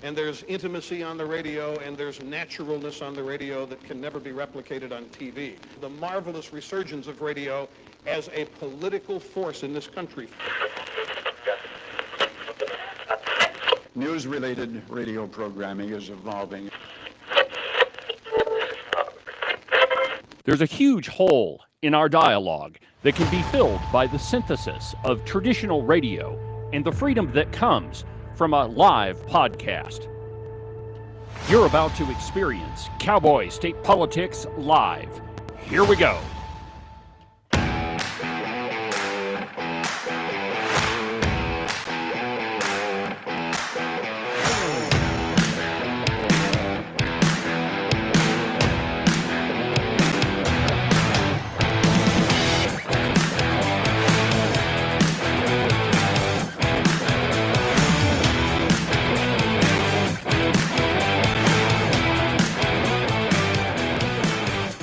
and there's intimacy on the radio, and there's naturalness on the radio that can never be replicated on TV. The marvelous resurgence of radio as a political force in this country. News-related radio programming is evolving. There's a huge hole in our dialogue that can be filled by the synthesis of traditional radio and the freedom that comes from a live podcast. You're about to experience Cowboy State Politics Live. Here we go.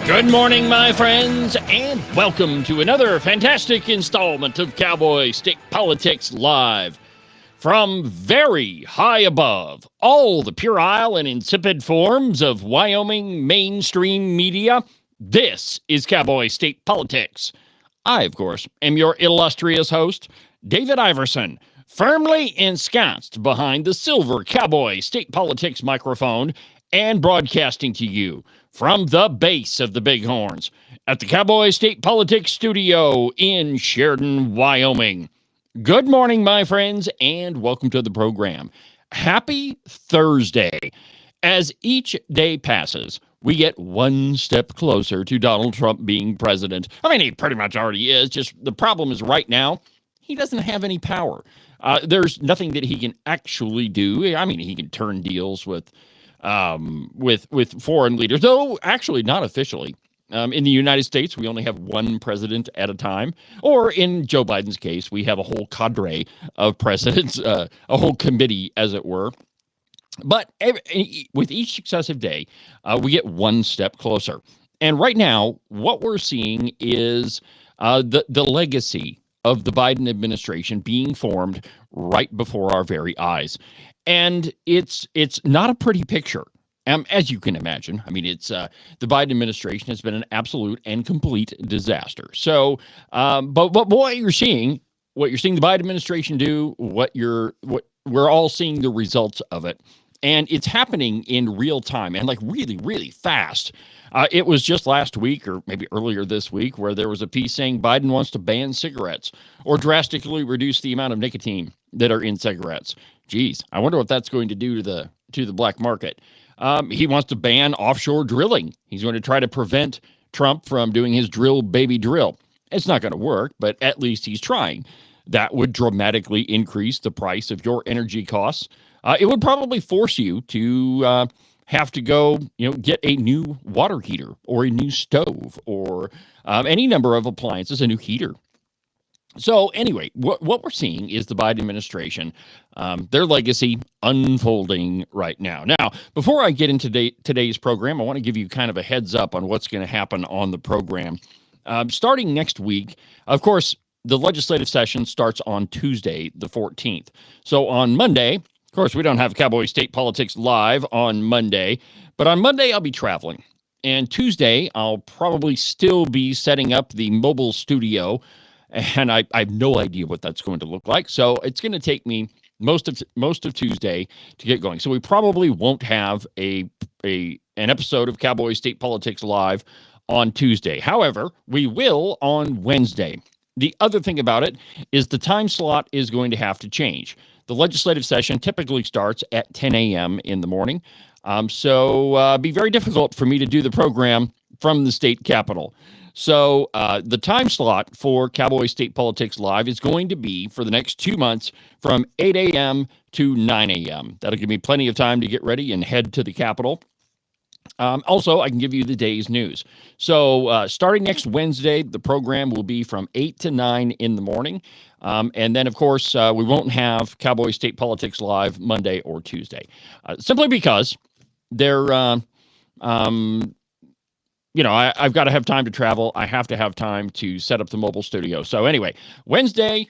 Good morning, my friends, and welcome to another fantastic installment of Cowboy State Politics Live. From very high above all the puerile and insipid forms of Wyoming mainstream media, this is Cowboy State Politics. I, of course, am your illustrious host, David Iverson, firmly ensconced behind the silver Cowboy State Politics microphone and broadcasting to you from the base of the Bighorns at the Cowboy State Politics Studio in Sheridan, Wyoming. Good morning, my friends, and welcome to the program. Happy Thursday. As each day passes, we get one step closer to Donald Trump being president. I mean, he pretty much already is. Just the problem is right now, he doesn't have any power. There's nothing that he can actually do. I mean, he can turn deals with foreign leaders, though actually not officially. In the United States, we only have one president at a time, or in Joe Biden's case, we have a whole cadre of presidents, a whole committee, as it were. But with each successive day, we get one step closer. And right now, what we're seeing is the legacy of the Biden administration being formed right before our very eyes. And it's not a pretty picture, as you can imagine. I mean, it's the Biden administration has been an absolute and complete disaster. So, but what you're seeing the Biden administration do, what we're all seeing the results of it, and it's happening in real time and like really, really fast. It was just last week or maybe earlier this week where there was a piece saying Biden wants to ban cigarettes or drastically reduce the amount of nicotine that are in cigarettes. Geez, I wonder what that's going to do to the black market. He wants to ban offshore drilling. He's going to try to prevent Trump from doing his drill, baby, drill. It's not going to work, but at least he's trying. That would dramatically increase the price of your energy costs. It would probably force you to have to go, get a new water heater or a new stove or any number of appliances, a new heater. So anyway, what we're seeing is the Biden administration, their legacy unfolding right now. Now, before I get into today's program, I want to give you kind of a heads up on what's going to happen on the program. Starting next week, of course, the legislative session starts on Tuesday, the 14th. So on Monday, of course, we don't have Cowboy State Politics Live on Monday, but on Monday I'll be traveling. And Tuesday, I'll probably still be setting up the mobile studio, and I have no idea what that's going to look like. So it's going to take me most of Tuesday to get going. So we probably won't have an episode of Cowboy State Politics Live on Tuesday. However, we will on Wednesday. The other thing about it is the time slot is going to have to change. The legislative session typically starts at 10 a.m. in the morning. So it'd be very difficult for me to do the program from the state capitol. So the time slot for Cowboy State Politics Live is going to be for the next 2 months from 8 a.m. to 9 a.m. That'll give me plenty of time to get ready and head to the Capitol. Also, I can give you the day's news. So starting next Wednesday, the program will be from 8 to 9 in the morning. And then, of course, we won't have Cowboy State Politics Live Monday or Tuesday, simply because they're, I've got to have time to travel. I have to have time to set up the mobile studio. So anyway, Wednesday,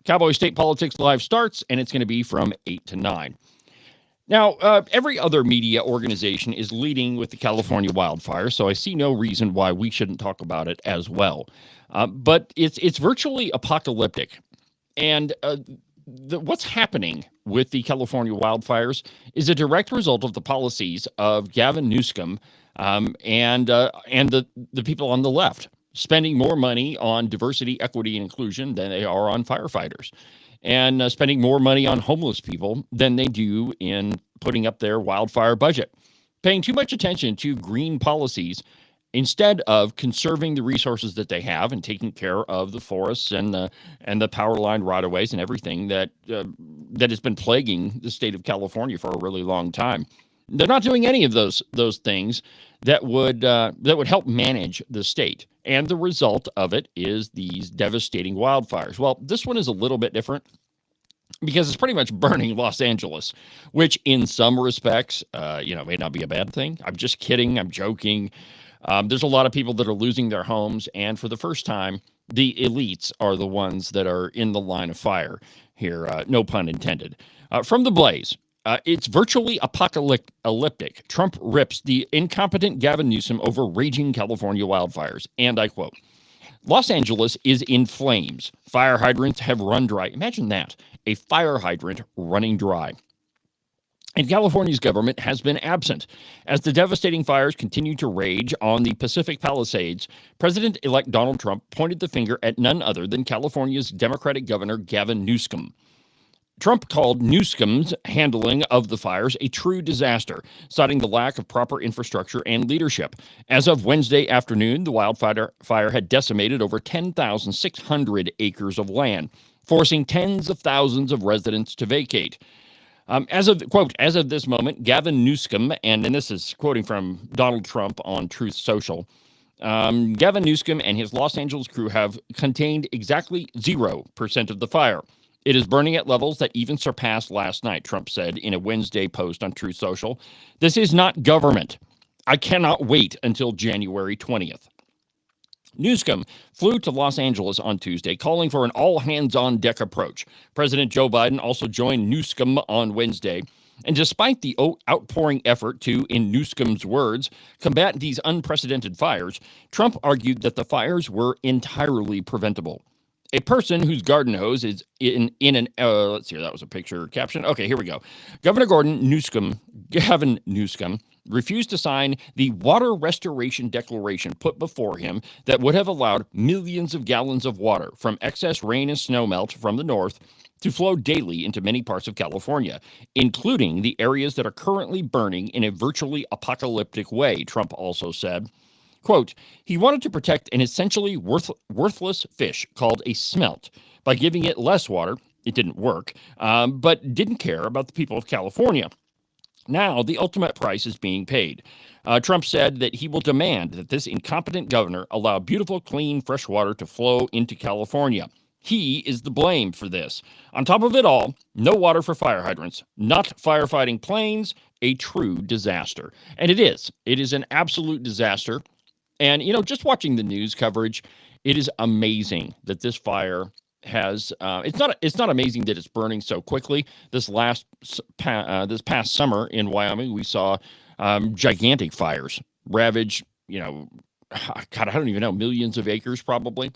Cowboy State Politics Live starts, and it's going to be from 8 to 9. Now, every other media organization is leading with the California wildfire, so I see no reason why we shouldn't talk about it as well. But it's virtually apocalyptic, and what's happening with the California wildfires is a direct result of the policies of Gavin Newsom and the people on the left spending more money on diversity, equity, and inclusion than they are on firefighters, and spending more money on homeless people than they do in putting up their wildfire budget, paying too much attention to green policies instead of conserving the resources that they have and taking care of the forests and the power line right-of-ways and everything that has been plaguing the state of California for a really long time. They're not doing any of those things that would help manage the state, and the result of it is these devastating wildfires. Well, this one is a little bit different because it's pretty much burning Los Angeles, which in some respects, may not be a bad thing. I'm just kidding. I'm joking. There's a lot of people that are losing their homes, and for the first time, the elites are the ones that are in the line of fire here. No pun intended. From the blaze. It's virtually apocalyptic. Trump rips the incompetent Gavin Newsom over raging California wildfires. And I quote, Los Angeles is in flames. Fire hydrants have run dry. Imagine that, a fire hydrant running dry. And California's government has been absent. As the devastating fires continue to rage on the Pacific Palisades, President-elect Donald Trump pointed the finger at none other than California's Democratic Governor Gavin Newsom. Trump called Newsom's handling of the fires a true disaster, citing the lack of proper infrastructure and leadership. As of Wednesday afternoon, the wildfire had decimated over 10,600 acres of land, forcing tens of thousands of residents to vacate. As of this moment, Gavin Newsom, and this is quoting from Donald Trump on Truth Social, Gavin Newsom and his Los Angeles crew have contained exactly 0% of the fire. It is burning at levels that even surpassed last night, Trump said in a Wednesday post on Truth Social. This is not government. I cannot wait until January 20th. Newsom flew to Los Angeles on Tuesday, calling for an all-hands-on-deck approach. President Joe Biden also joined Newsom on Wednesday. And despite the outpouring effort to, in Newsom's words, combat these unprecedented fires, Trump argued that the fires were entirely preventable. A person whose garden hose is in an let's see, that was a picture caption. Okay, here we go. Gavin Newsom, refused to sign the water restoration declaration put before him that would have allowed millions of gallons of water from excess rain and snowmelt from the north to flow daily into many parts of California, including the areas that are currently burning in a virtually apocalyptic way, Trump also said. Quote, he wanted to protect an essentially worthless fish called a smelt by giving it less water. It didn't work, but didn't care about the people of California. Now, the ultimate price is being paid. Trump said that he will demand that this incompetent governor allow beautiful, clean, fresh water to flow into California. He is the blame for this. On top of it all, no water for fire hydrants, not firefighting planes, a true disaster. And it is. It is an absolute disaster. And, just watching the news coverage, it is amazing that this fire has, it's not amazing that it's burning so quickly. This past summer in Wyoming, we saw gigantic fires ravage, God, I don't even know, millions of acres probably.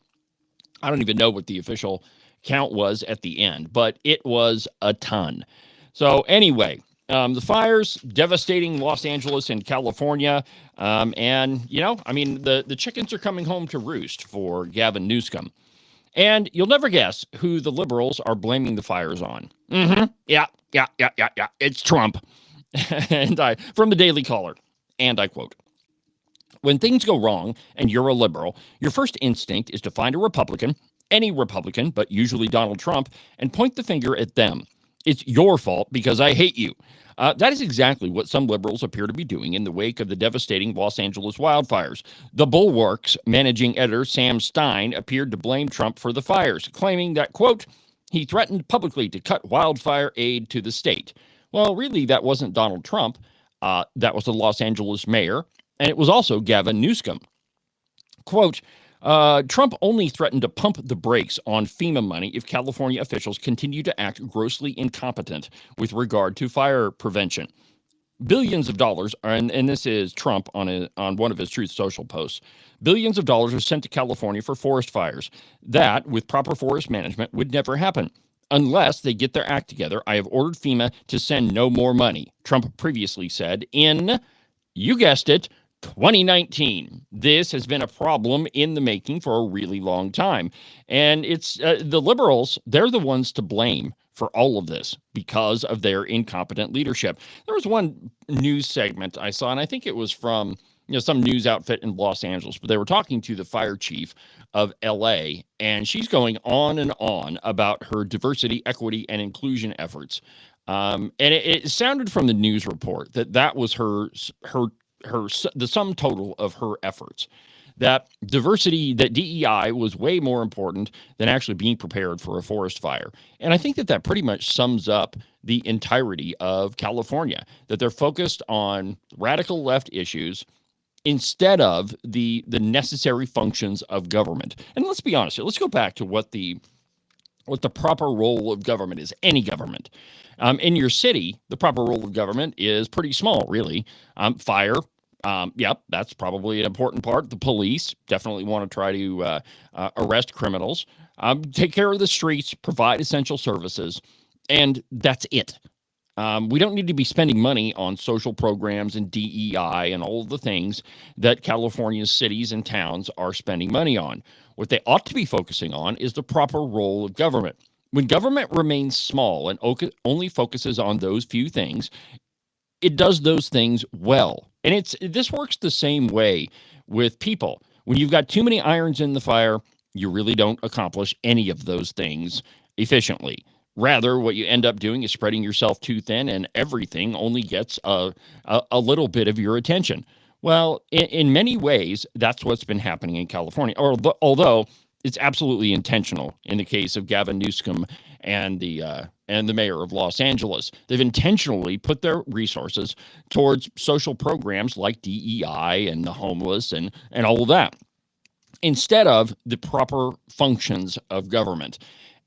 I don't even know what the official count was at the end, but it was a ton. So anyway, the fires devastating Los Angeles and California. The chickens are coming home to roost for Gavin Newsom. And you'll never guess who the liberals are blaming the fires on. Yeah. It's Trump. And from the Daily Caller. And I quote, when things go wrong and you're a liberal, your first instinct is to find a Republican, any Republican, but usually Donald Trump, and point the finger at them. It's your fault because I hate you. That is exactly what some liberals appear to be doing in the wake of the devastating Los Angeles wildfires. The Bulwark's managing editor, Sam Stein, appeared to blame Trump for the fires, claiming that, quote, he threatened publicly to cut wildfire aid to the state. Well, really, that wasn't Donald Trump. That was the Los Angeles mayor, and it was also Gavin Newsom. Quote, Trump only threatened to pump the brakes on FEMA money if California officials continue to act grossly incompetent with regard to fire prevention. Billions of dollars, and this is Trump on one of his Truth Social posts. Billions of dollars are sent to California for forest fires. That, with proper forest management, would never happen. Unless they get their act together, I have ordered FEMA to send no more money, Trump previously said in, you guessed it, 2019. This has been a problem in the making for a really long time. And it's the liberals, they're the ones to blame for all of this because of their incompetent leadership. There was one news segment I saw, and I think it was from some news outfit in Los Angeles, but they were talking to the fire chief of LA, and she's going on and on about her diversity, equity, and inclusion efforts. And it sounded from the news report that was the sum total of her efforts, that diversity, that DEI was way more important than actually being prepared for a forest fire. And I think that pretty much sums up the entirety of California, that they're focused on radical left issues instead of the necessary functions of government. And let's be honest here, let's go back to what the proper role of government is, any government. In your city, the proper role of government is pretty small, really. Fire, yep, that's probably an important part. The police definitely want to try to arrest criminals, take care of the streets, provide essential services, and that's it. We don't need to be spending money on social programs and DEI and all of the things that California's cities and towns are spending money on. What they ought to be focusing on is the proper role of government. When government remains small and only focuses on those few things, it does those things well. And this works the same way with people. When you've got too many irons in the fire, you really don't accomplish any of those things efficiently. Rather, what you end up doing is spreading yourself too thin, and everything only gets a little bit of your attention. Well, in many ways, that's what's been happening in California, although it's absolutely intentional in the case of Gavin Newsom and the mayor of Los Angeles. They've intentionally put their resources towards social programs like DEI and the homeless and all of that, instead of the proper functions of government.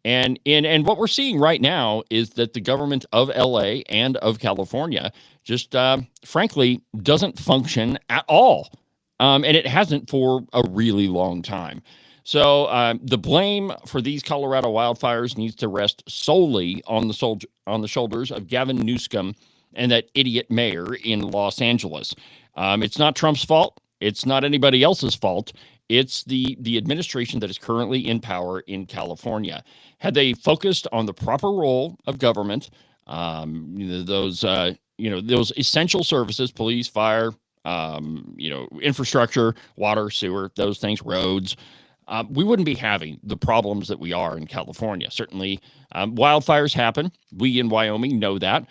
And what we're seeing right now is that the government of LA and of California just frankly doesn't function at all. And it hasn't for a really long time. So the blame for these Colorado wildfires needs to rest solely on the shoulders of Gavin Newsom and that idiot mayor in Los Angeles. It's not Trump's fault. It's not anybody else's fault. It's the administration that is currently in power in California. Had they focused on the proper role of government, those essential services, police, fire, infrastructure, water, sewer, those things, roads, we wouldn't be having the problems that we are in California. Certainly, wildfires happen. We in Wyoming know that.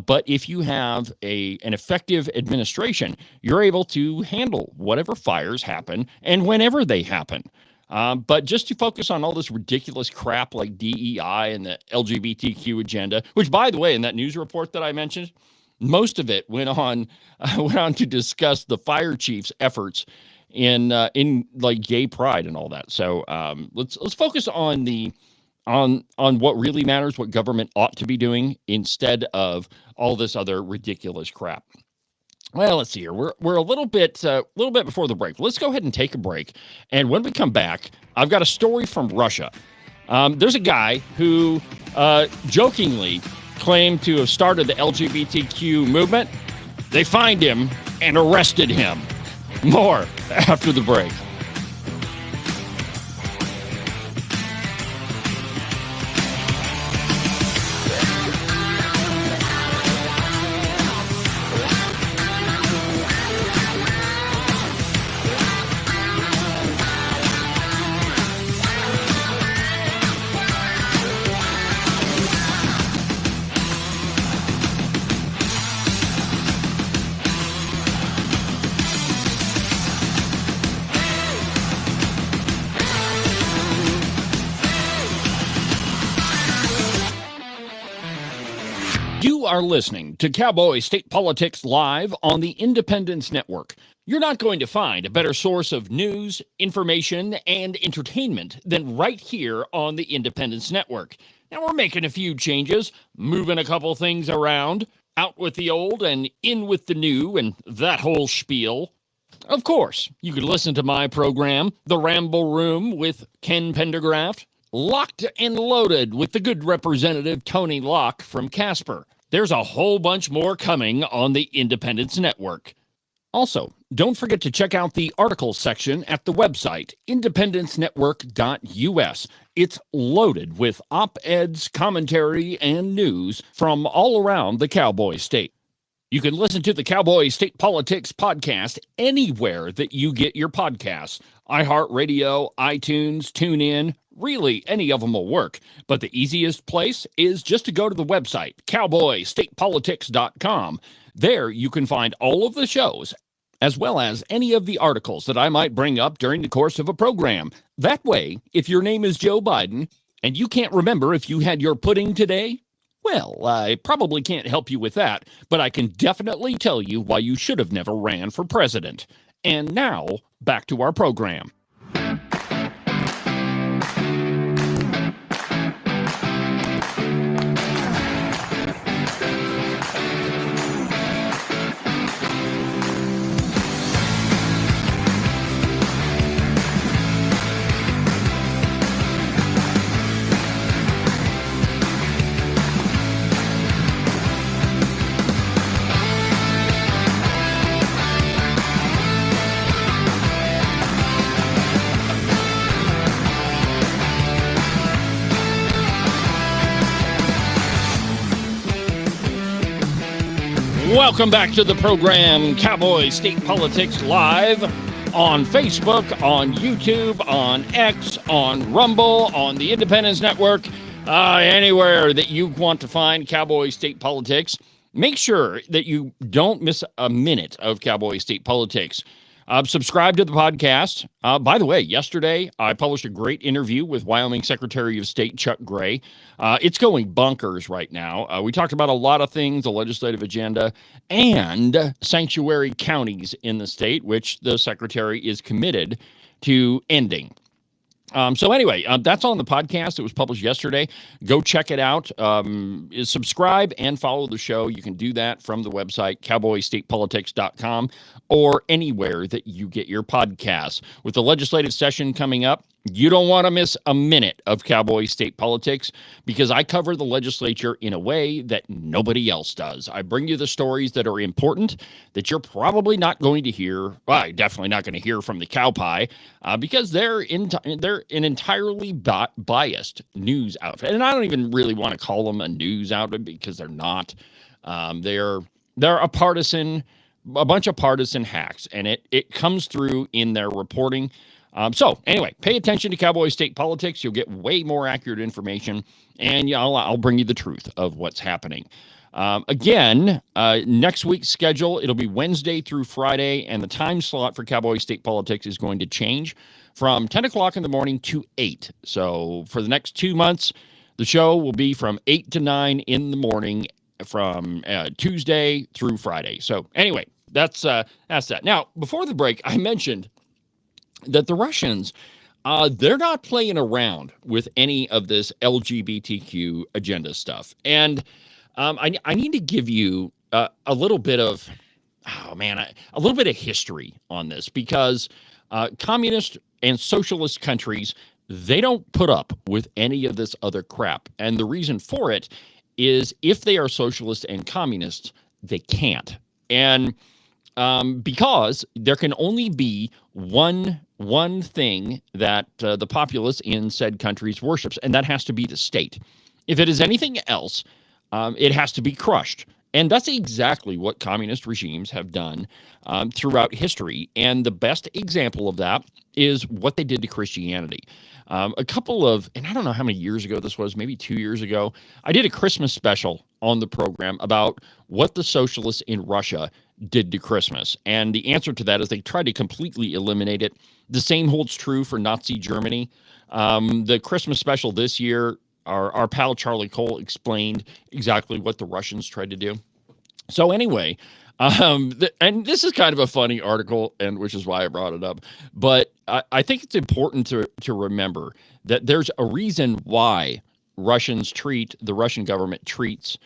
But if you have an effective administration, you're able to handle whatever fires happen and whenever they happen. But just to focus on all this ridiculous crap like DEI and the LGBTQ agenda, which, by the way, in that news report that I mentioned, most of it went on to discuss the fire chief's efforts in like gay pride and all that. So let's focus on what really matters, what government ought to be doing, instead of all this other ridiculous crap. Well, let's see here. We're a little bit before the break. Let's go ahead and take a break. And when we come back, I've got a story from Russia. There's a guy who jokingly claimed to have started the LGBTQ movement. They find him and arrested him. More after the break. You are listening to Cowboy State Politics Live on the Independence Network. You're not going to find a better source of news, information, and entertainment than right here on the Independence Network. Now, we're making a few changes, moving a couple things around, out with the old and in with the new, and that whole spiel. Of course, you could listen to my program, The Ramble Room with Ken Pendergraft, Locked and Loaded with the good Representative Tony Locke from Casper. There's a whole bunch more coming on the Independence Network. Also, don't forget to check out the articles section at the website, independencenetwork.us. It's loaded with op-eds, commentary, and news from all around the Cowboy State. You can listen to the Cowboy State Politics podcast anywhere that you get your podcasts. iHeartRadio, iTunes, TuneIn, really any of them will work. But the easiest place is just to go to the website, cowboystatepolitics.com. There you can find all of the shows, as well as any of the articles that I might bring up during the course of a program. That way, if your name is Joe Biden and you can't remember if you had your pudding today, well, I probably can't help you with that, but I can definitely tell you why you should have never ran for president. And now, back to our program. Welcome back to the program, Cowboy State Politics Live, on Facebook, on YouTube, on X, on Rumble, on the Independence Network, anywhere that you want to find Cowboy State Politics. Make sure that you don't miss a minute of Cowboy State Politics. Subscribe to the podcast. By the way, yesterday I published a great interview with Wyoming Secretary of State Chuck Gray. It's going bonkers right now. We talked about a lot of things, the legislative agenda, and sanctuary counties in the state, which the Secretary is committed to ending. So anyway, that's on the podcast. It was published yesterday. Go check it out. Subscribe and follow the show. You can do that from the website, cowboystatepolitics.com, or anywhere that you get your podcasts. With the legislative session coming up, you don't want to miss a minute of Cowboy State Politics, because I cover the legislature in a way that nobody else does. I bring you the stories that are important that you're probably not going to hear. Well, definitely not going to hear from the cow pie, because they're an entirely biased news outfit. And I don't even really want to call them a news outfit, because they're not. They're a bunch of partisan hacks, and it comes through in their reporting. So anyway, pay attention to Cowboy State Politics. You'll get way more accurate information, and I'll bring you the truth of what's happening. Again, next week's schedule, it'll be Wednesday through Friday, and the time slot for Cowboy State Politics is going to change from 10 o'clock in the morning to 8. So for the next 2 months, the show will be from 8 to 9 in the morning from Tuesday through Friday. So anyway, that's that. Now, before the break, I mentioned that the Russians, they're not playing around with any of this LGBTQ agenda stuff. And I need to give you a little bit of, a little bit of history on this, because communist and socialist countries, they don't put up with any of this other crap. And the reason for it is, if they are socialist and communists, they can't. And because there can only be one thing that the populace in said countries worships, and that has to be the state. If it is anything else, it has to be crushed. And that's exactly what communist regimes have done throughout history. And the best example of that is what they did to Christianity. And I don't know how many years ago this was, maybe 2 years ago, I did a Christmas special on the program about what the socialists in Russia did to Christmas. And the answer to that is they tried to completely eliminate it. The same holds true for Nazi Germany. The Christmas special this year, our pal Charlie Cole explained exactly what the Russians tried to do. So anyway, and this is kind of a funny article, and which is why I brought it up. But I think it's important to remember that there's a reason why the Russian government treats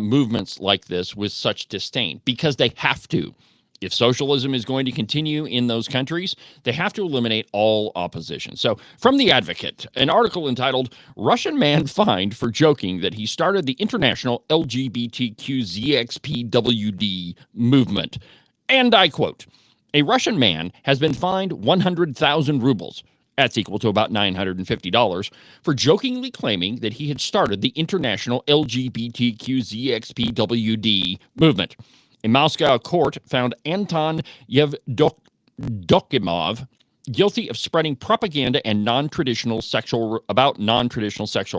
movements like this with such disdain, because they have to. If socialism is going to continue in those countries, they have to eliminate all opposition. So, from The Advocate, an article entitled Russian Man Fined for Joking That He Started the International LGBTQZXPWD Movement. And I quote, a Russian man has been fined 100,000 rubles. That's equal to about $950 for jokingly claiming that he had started the international LGBTQZXPWD movement. A Moscow court found Anton Yevdokimov guilty of spreading propaganda and non-traditional sexual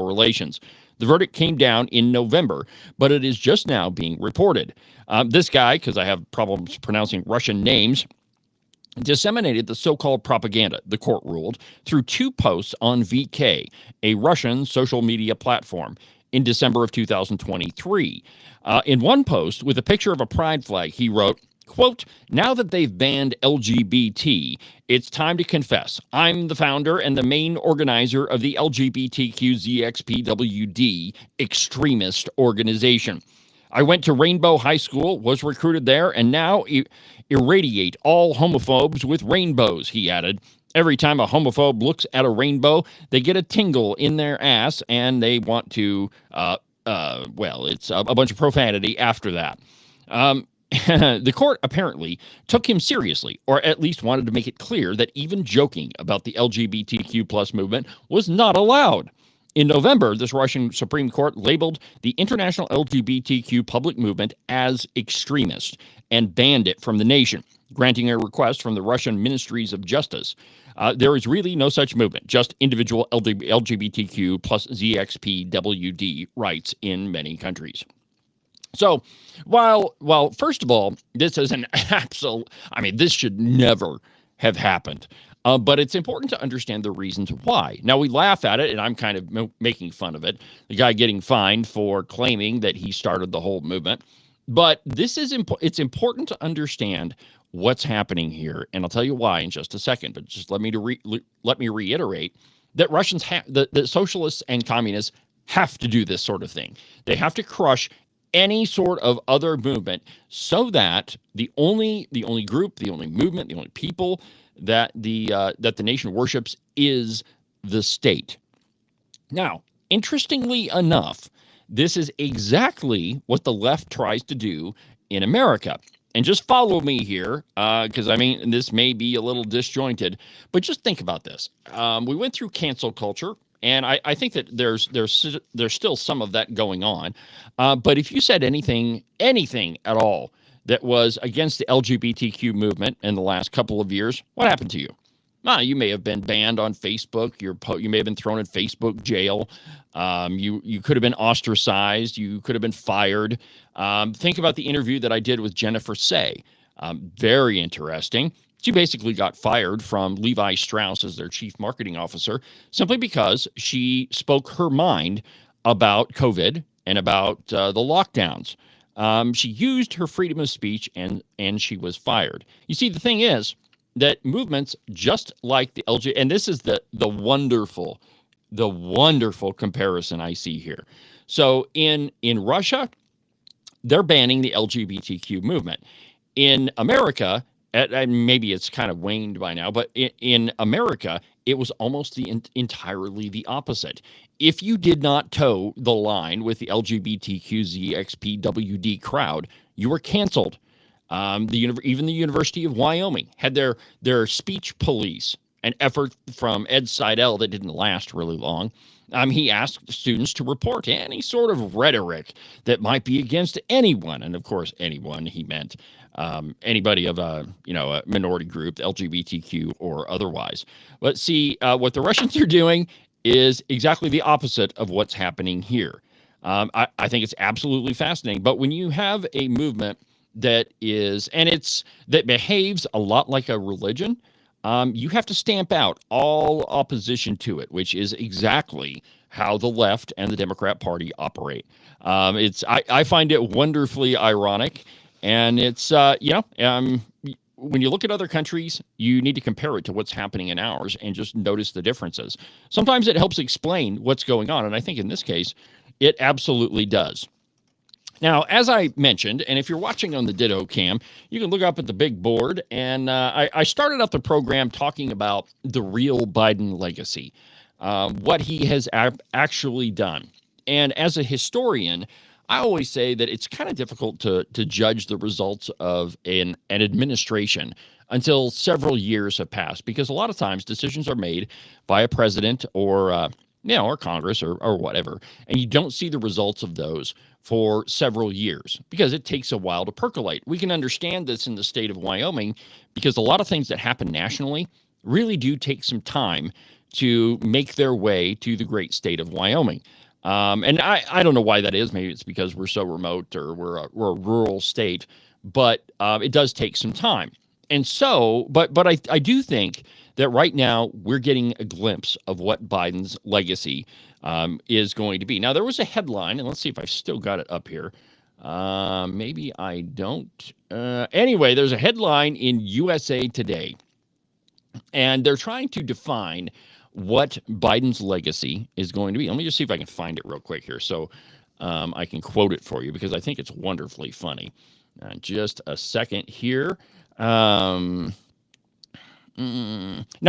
relations. The verdict came down in November, but it is just now being reported. This guy, because I have problems pronouncing Russian names, disseminated the so-called propaganda, the court ruled, through 2 posts on VK, a Russian social media platform, in December of 2023. In one post, with a picture of a pride flag, he wrote, quote, now that they've banned LGBT, it's time to confess. I'm the founder and the main organizer of the LGBTQZXPWD extremist organization. I went to Rainbow High School, was recruited there, and now irradiate all homophobes with rainbows, he added. Every time a homophobe looks at a rainbow, they get a tingle in their ass, and they want to, it's a bunch of profanity after that. The court apparently took him seriously, or at least wanted to make it clear that even joking about the LGBTQ plus movement was not allowed. In November, this Russian Supreme Court labeled the international LGBTQ public movement as extremist and banned it from the nation, granting a request from the Russian Ministries of Justice. There is really no such movement, just individual LGBTQ plus ZXPWD rights in many countries. So, while first of all, this is an absolute, this should never have happened. But it's important to understand the reasons why. Now, we laugh at it, and I'm kind of making fun of it, the guy getting fined for claiming that he started the whole movement. But this is it's important to understand what's happening here, and I'll tell you why in just a second. But just let me reiterate that Russians the socialists and communists have to do this sort of thing. They have to crush any sort of other movement so that the only group, the only movement, the only people that the nation worships is the state. Now, interestingly enough, this is exactly what the left tries to do in America. And just follow me here, because this may be a little disjointed, but just think about this. We went through cancel culture, and I think that there's still some of that going on. But if you said anything at all that was against the LGBTQ movement in the last couple of years, what happened to you? You may have been banned on Facebook. You may have been thrown in Facebook jail. You could have been ostracized. You could have been fired. Think about the interview that I did with Jennifer Say. Very interesting. She basically got fired from Levi Strauss as their chief marketing officer simply because she spoke her mind about COVID and about the lockdowns. She used her freedom of speech and she was fired. You see, the thing is that movements just like the LGBT, and this is the wonderful comparison I see here. So in Russia, they're banning the LGBTQ movement. In America, and maybe it's kind of waned by now, but in America, it was almost entirely the opposite. If you did not toe the line with the LGBTQZXPWD crowd, you were canceled. Even the University of Wyoming had their speech police, an effort from Ed Seidel that didn't last really long. He asked students to report any sort of rhetoric that might be against anyone, and of course, anyone he meant anybody of a minority group, LGBTQ or otherwise. But see, what the Russians are doing is exactly the opposite of what's happening here. I think it's absolutely fascinating. But when you have a movement that behaves a lot like a religion, you have to stamp out all opposition to it, which is exactly how the left and the Democrat Party operate. I find it wonderfully ironic, and it's when you look at other countries, you need to compare it to what's happening in ours and just notice the differences. Sometimes it helps explain what's going on, and I think in this case, it absolutely does. Now, as I mentioned, and if you're watching on the Ditto Cam, you can look up at the big board, and I started out the program talking about the real Biden legacy, what he has actually done. And as a historian, I always say that it's kind of difficult to judge the results of an administration until several years have passed, because a lot of times decisions are made by a president or Congress or whatever, and you don't see the results of those for several years because it takes a while to percolate. We can understand this in the state of Wyoming because a lot of things that happen nationally really do take some time to make their way to the great state of Wyoming. And I don't know why that is. Maybe it's because we're so remote or we're a rural state, but it does take some time. And so, but I do think that right now we're getting a glimpse of what Biden's legacy is going to be. Now, there was a headline, and let's see if I've still got it up here. Maybe I don't. Anyway, there's a headline in USA Today, and they're trying to define what Biden's legacy is going to be. Let me just see if I can find it real quick here so I can quote it for you because I think it's wonderfully funny. Just a second here. Now,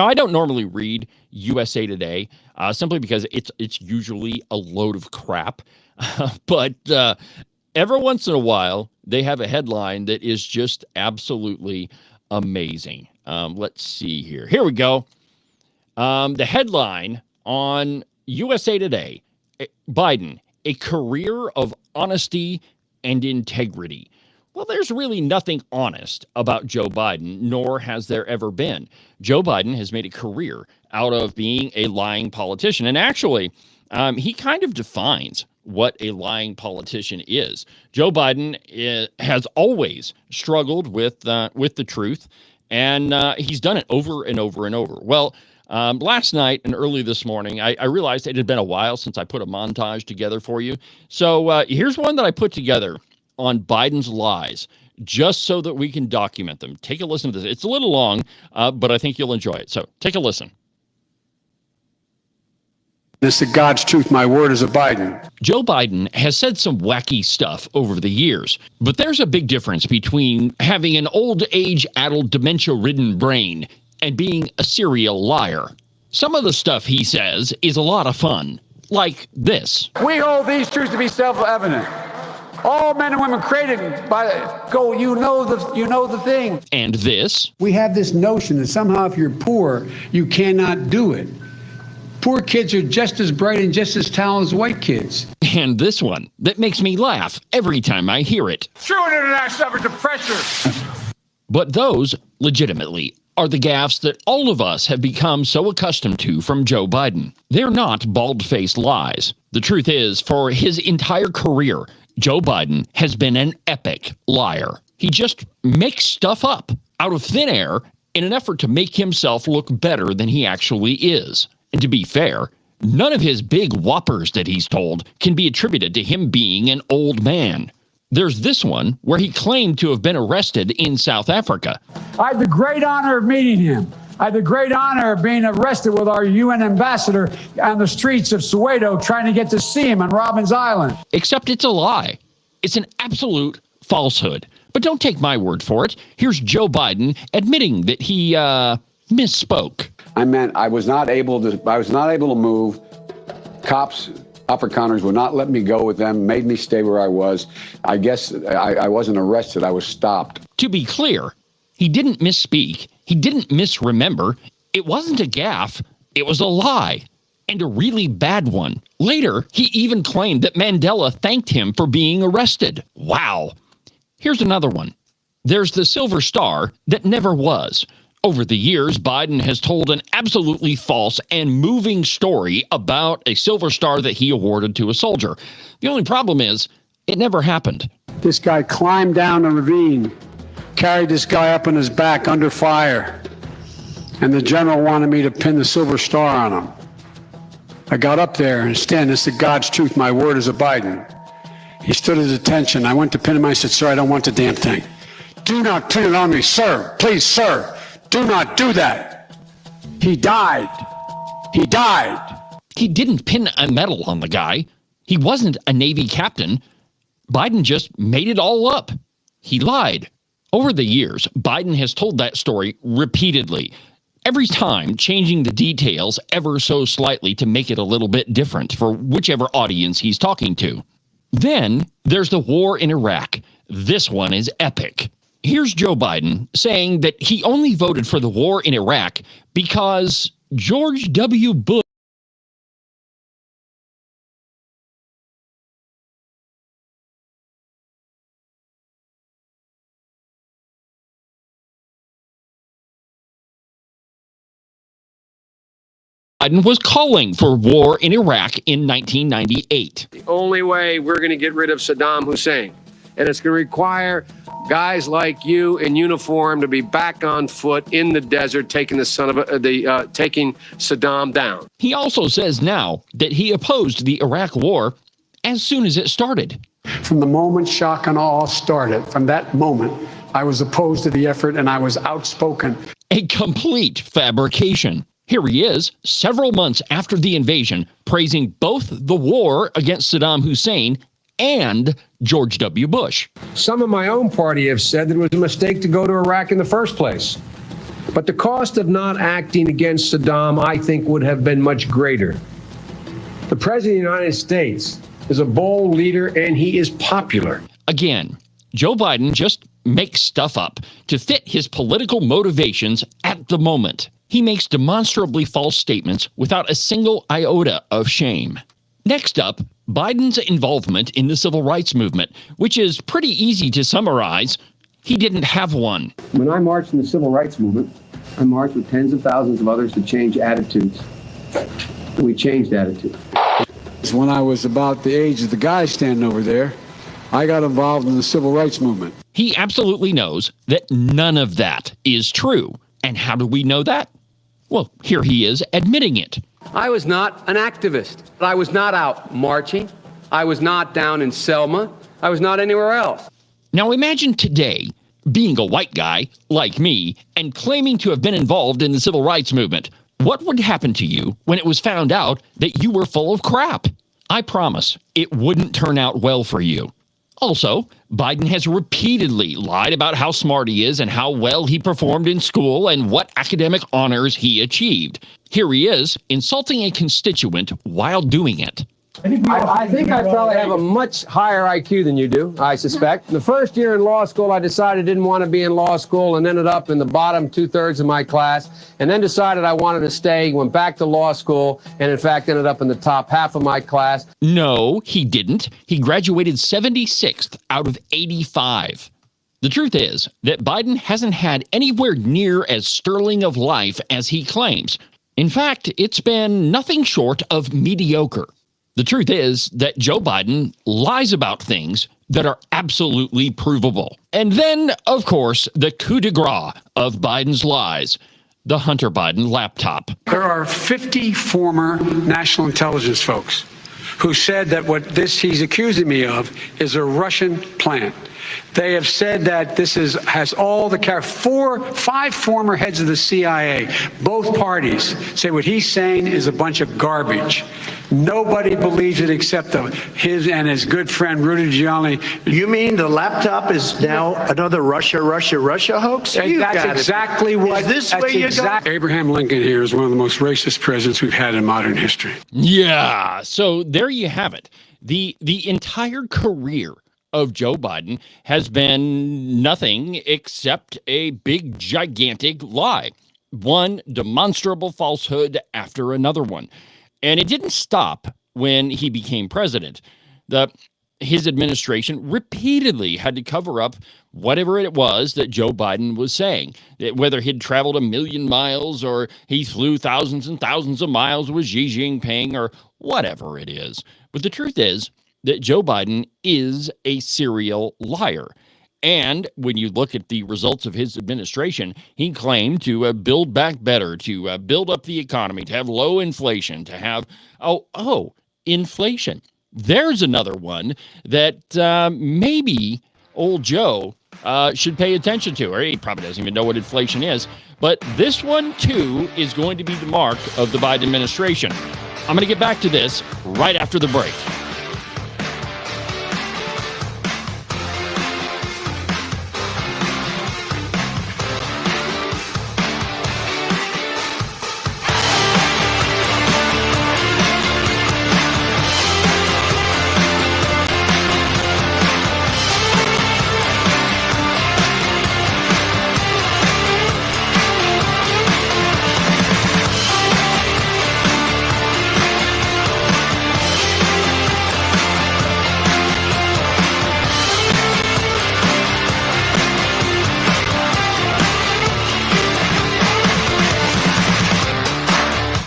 I don't normally read USA Today simply because it's usually a load of crap. But every once in a while, they have a headline that is just absolutely amazing. Let's see here. Here we go. The headline on USA Today, Biden, a career of honesty and integrity. Well, there's really nothing honest about Joe Biden, nor has there ever been. Joe Biden has made a career out of being a lying politician. And actually, he kind of defines what a lying politician is. Joe Biden has always struggled with the truth, and he's done it over and over and over. Well, last night and early this morning, I realized it had been a while since I put a montage together for you. So here's one that I put together on Biden's lies, just so that we can document them. Take a listen to this. It's a little long, but I think you'll enjoy it. So take a listen. This is God's truth. My word is a Biden. Joe Biden has said some wacky stuff over the years, but there's a big difference between having an old age-addled, dementia-ridden brain and being a serial liar. Some of the stuff he says is a lot of fun, like this. We hold these truths to be self-evident. All men and women created by you know the thing. And this. We have this notion that somehow if you're poor, you cannot do it. Poor kids are just as bright and just as talented as white kids. And this one that makes me laugh every time I hear it. True international effort to pressure. But those, legitimately, are the gaffes that all of us have become so accustomed to from Joe Biden. They're not bald-faced lies. The truth is, for his entire career, Joe Biden has been an epic liar. He just makes stuff up out of thin air in an effort to make himself look better than he actually is. And to be fair, none of his big whoppers that he's told can be attributed to him being an old man. There's this one where he claimed to have been arrested in South Africa. I had the great honor of meeting him. I had the great honor of being arrested with our UN ambassador on the streets of Soweto trying to get to see him on Robben's Island. Except it's a lie. It's an absolute falsehood. But don't take my word for it. Here's Joe Biden admitting that he misspoke. I meant I was not able to move. Cops, upper counters would not let me go with them, made me stay where I was. I guess I wasn't arrested. I was stopped. To be clear, he didn't misspeak. He didn't misremember. It wasn't a gaffe. It was a lie, and a really bad one. Later, he even claimed that Mandela thanked him for being arrested. Wow. Here's another one. There's the Silver Star that never was. Over the years, Biden has told an absolutely false and moving story about a Silver Star that he awarded to a soldier. The only problem is, it never happened. This guy climbed down a ravine, carried this guy up on his back under fire, and the general wanted me to pin the Silver Star on him. I got up there and stand and said, God's truth, my word is a Biden. He stood at attention. I went to pin him. I said, sir, I don't want the damn thing. Do not pin it on me, sir. Please, sir. Do not do that. He died. He died. He didn't pin a medal on the guy. He wasn't a Navy captain. Biden just made it all up. He lied. Over the years, Biden has told that story repeatedly, every time changing the details ever so slightly to make it a little bit different for whichever audience he's talking to. Then there's the war in Iraq. This one is epic. Here's Joe Biden saying that he only voted for the war in Iraq because George W. Bush Biden was calling for war in Iraq in 1998. The only way we're going to get rid of Saddam Hussein, and it's going to require guys like you in uniform to be back on foot in the desert, taking taking Saddam down. He also says now that he opposed the Iraq war as soon as it started. From the moment shock and awe started, from that moment, I was opposed to the effort and I was outspoken. A complete fabrication. Here he is, several months after the invasion, praising both the war against Saddam Hussein and George W. Bush. Some of my own party have said that it was a mistake to go to Iraq in the first place. But the cost of not acting against Saddam, I think, would have been much greater. The President of the United States is a bold leader, and he is popular. Again, Joe Biden just makes stuff up to fit his political motivations at the moment. He makes demonstrably false statements without a single iota of shame. Next up, Biden's involvement in the civil rights movement, which is pretty easy to summarize. He didn't have one. When I marched in the civil rights movement, I marched with tens of thousands of others to change attitudes. We changed attitudes. When I was about the age of the guy standing over there, I got involved in the civil rights movement. He absolutely knows that none of that is true. And how do we know that? Well, here he is admitting it. I was not an activist. I was not out marching. I was not down in Selma. I was not anywhere else. Now imagine today being a white guy like me and claiming to have been involved in the civil rights movement. What would happen to you when it was found out that you were full of crap? I promise it wouldn't turn out well for you. Also, Biden has repeatedly lied about how smart he is and how well he performed in school and what academic honors he achieved. Here he is, insulting a constituent while doing it. I think I probably have a much higher IQ than you do, I suspect. The first year in law school, I decided I didn't want to be in law school and ended up in the bottom 2/3 of my class, and then decided I wanted to stay, went back to law school, and in fact ended up in the top half of my class. No, he didn't. He graduated 76th out of 85. The truth is that Biden hasn't had anywhere near as sterling of life as he claims. In fact, it's been nothing short of mediocre. The truth is that Joe Biden lies about things that are absolutely provable. And then, of course, the coup de grace of Biden's lies, the Hunter Biden laptop. There are 50 former national intelligence folks who said that what he's accusing me of is a Russian plant. They have said that this has all the five former heads of the CIA, both parties, say what he's saying is a bunch of garbage. Nobody believes it except his and his good friend Rudy Giuliani. You mean the laptop is now another Russia hoax? That's exactly what. Is this where you're going? Abraham Lincoln here is one of the most racist presidents we've had in modern history. Yeah, so there you have it. The entire career of Joe Biden has been nothing except a big, gigantic lie. One demonstrable falsehood after another one. And it didn't stop when he became president. His administration repeatedly had to cover up whatever it was that Joe Biden was saying. Whether he'd traveled 1,000,000 miles or he flew thousands and thousands of miles with Xi Jinping or whatever it is. But the truth is that Joe Biden is a serial liar. And when you look at the results of his administration, he claimed to build back better, to build up the economy, to have low inflation, to have, inflation. There's another one that maybe old Joe should pay attention to, or he probably doesn't even know what inflation is. But this one, too, is going to be the mark of the Biden administration. I'm going to get back to this right after the break.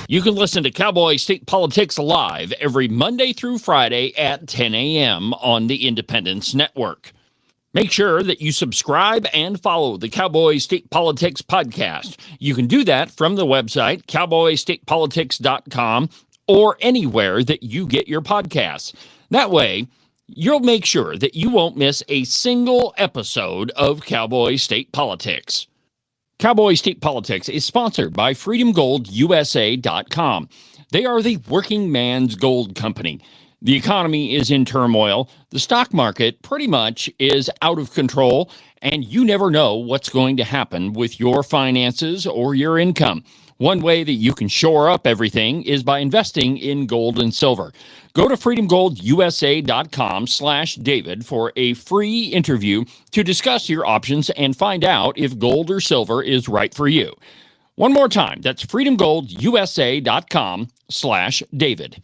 You can listen to Cowboy State Politics live every Monday through Friday at 10 a.m. on the Independence Network. Make sure that you subscribe and follow the Cowboy State Politics podcast. You can do that from the website, cowboystatepolitics.com, or anywhere that you get your podcasts. That way, you'll make sure that you won't miss a single episode of Cowboy State Politics. Cowboy State Politics is sponsored by FreedomGoldUSA.com. They are the working man's gold company. The economy is in turmoil. The stock market pretty much is out of control, and you never know what's going to happen with your finances or your income. One way that you can shore up everything is by investing in gold and silver. Go to freedomgoldusa.com/David for a free interview to discuss your options and find out if gold or silver is right for you. One more time, that's freedomgoldusa.com/David.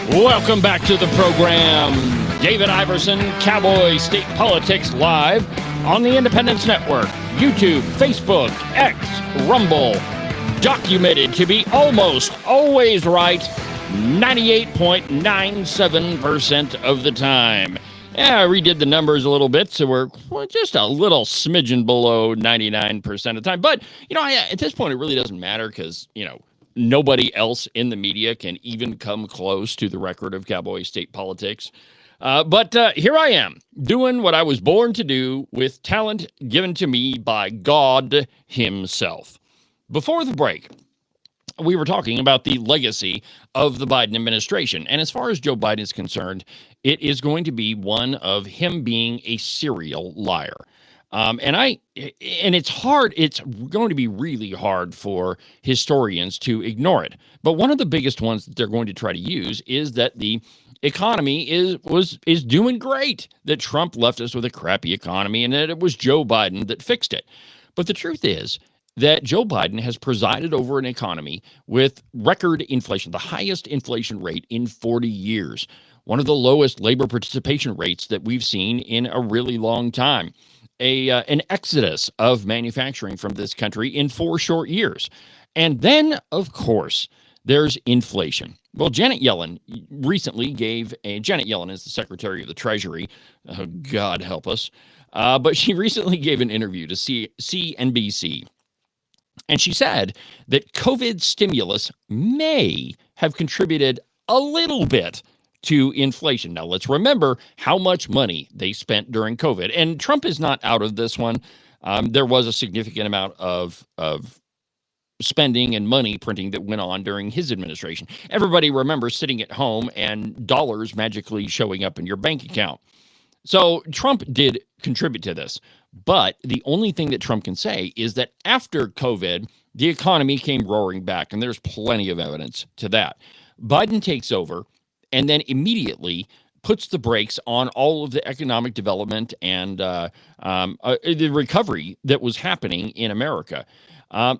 Welcome back to the program. David Iverson, Cowboy State Politics Live on the Independence Network, YouTube, Facebook, X, Rumble. Documented to be almost always right 98.97% of the time. Yeah, I redid the numbers a little bit, so we're just a little smidgen below 99% of the time. But, at this point, it really doesn't matter because, nobody else in the media can even come close to the record of Cowboy State Politics. But here I am, doing what I was born to do with talent given to me by God himself. Before the break, we were talking about the legacy of the Biden administration. And as far as Joe Biden is concerned, it is going to be one of him being a serial liar. And it's hard. It's going to be really hard for historians to ignore it. But one of the biggest ones that they're going to try to use is that the economy is doing great, that Trump left us with a crappy economy and that it was Joe Biden that fixed it. But the truth is that Joe Biden has presided over an economy with record inflation, the highest inflation rate in 40 years, one of the lowest labor participation rates that we've seen in a really long time. An exodus of manufacturing from this country in 4 short years. And then, of course, there's inflation. Well, Janet Yellen recently Janet Yellen is the Secretary of the Treasury. Oh, God help us. But she recently gave an interview to CNBC. And she said that COVID stimulus may have contributed a little bit to inflation. Now, let's remember how much money they spent during COVID. And Trump is not out of this one. There was a significant amount of spending and money printing that went on during his administration. Everybody remembers sitting at home and dollars magically showing up in your bank account. So Trump did contribute to this. But the only thing that Trump can say is that after COVID, the economy came roaring back. And there's plenty of evidence to that. Biden takes over and then immediately puts the brakes on all of the economic development and the recovery that was happening in America.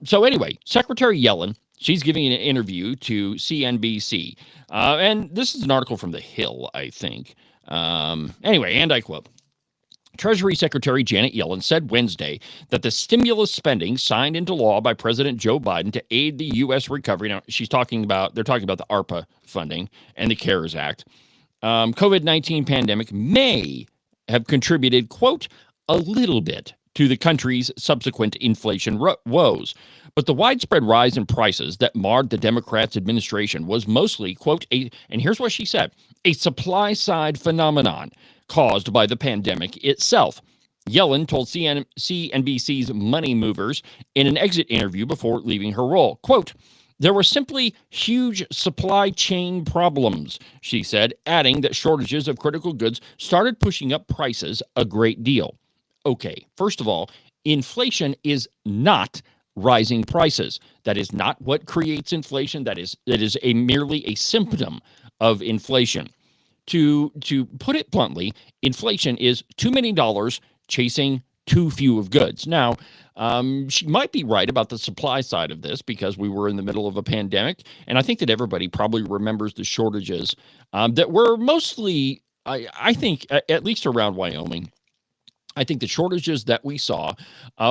So anyway, Secretary Yellen, she's giving an interview to CNBC. And this is an article from The Hill, I think. Anyway, and I quote, Treasury Secretary Janet Yellen said Wednesday that the stimulus spending signed into law by President Joe Biden to aid the U.S. recovery. Now, they're talking about the ARPA funding and the CARES Act. COVID-19 pandemic may have contributed, quote, a little bit to the country's subsequent inflation woes. But the widespread rise in prices that marred the Democrats' administration was mostly, quote, and here's what she said, a supply-side phenomenon caused by the pandemic itself. Yellen told CNBC's Money Movers in an exit interview before leaving her role, quote, there were simply huge supply chain problems, she said, adding that shortages of critical goods started pushing up prices a great deal. Okay, first of all, inflation is not rising prices. That is not what creates inflation. That is merely a symptom of inflation. To put it bluntly, inflation is too many dollars chasing too few of goods. Now, she might be right about the supply side of this because we were in the middle of a pandemic, and I think that everybody probably remembers the shortages that were mostly, I think, at least around Wyoming. I think the shortages that we saw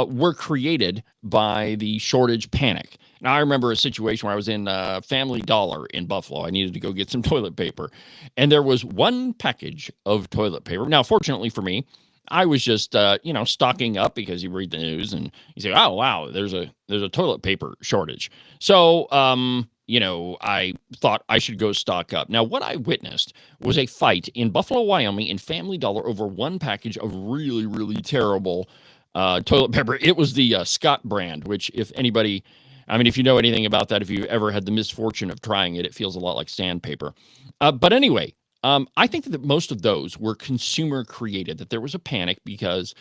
were created by the shortage panic. Now, I remember a situation where I was in Family Dollar in Buffalo. I needed to go get some toilet paper, and there was one package of toilet paper. Now, fortunately for me, I was just, stocking up because you read the news and you say, oh, wow, there's a toilet paper shortage. So, I thought I should go stock up. Now, what I witnessed was a fight in Buffalo, Wyoming in Family Dollar over one package of really, really terrible toilet paper. It was the Scott brand, which if you know anything about that, if you've ever had the misfortune of trying it, it feels a lot like sandpaper. But anyway, I think that most of those were consumer created, that there was a panic because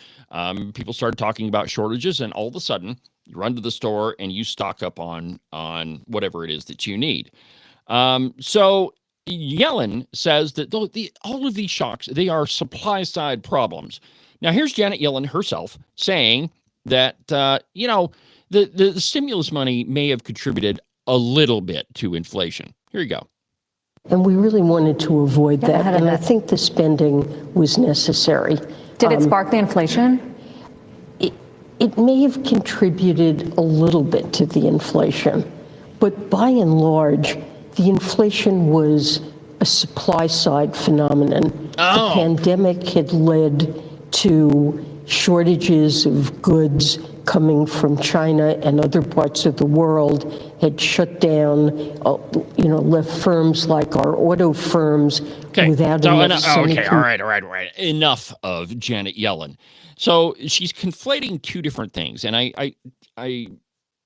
people started talking about shortages, and all of a sudden you run to the store and you stock up on whatever it is that you need. So Yellen says that all of these shocks, they are supply side problems. Now, here's Janet Yellen herself saying that, the stimulus money may have contributed a little bit to inflation. Here you go. And we really wanted to avoid that. And I think the spending was necessary. Did it spark the inflation? It may have contributed a little bit to the inflation, but by and large, the inflation was a supply-side phenomenon. The pandemic had led to shortages of goods coming from China and other parts of the world, had shut down, left firms like our auto firms without enough Okay, all right. Enough of Janet Yellen. So she's conflating two different things, and I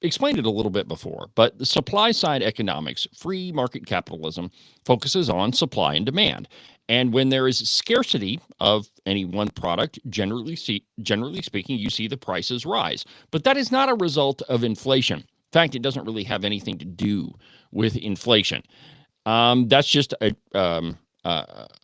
explained it a little bit before, but the supply side economics, free market capitalism, focuses on supply and demand. And when there is scarcity of any one product, generally speaking, you see the prices rise. But that is not a result of inflation. In fact, it doesn't really have anything to do with inflation. That's just a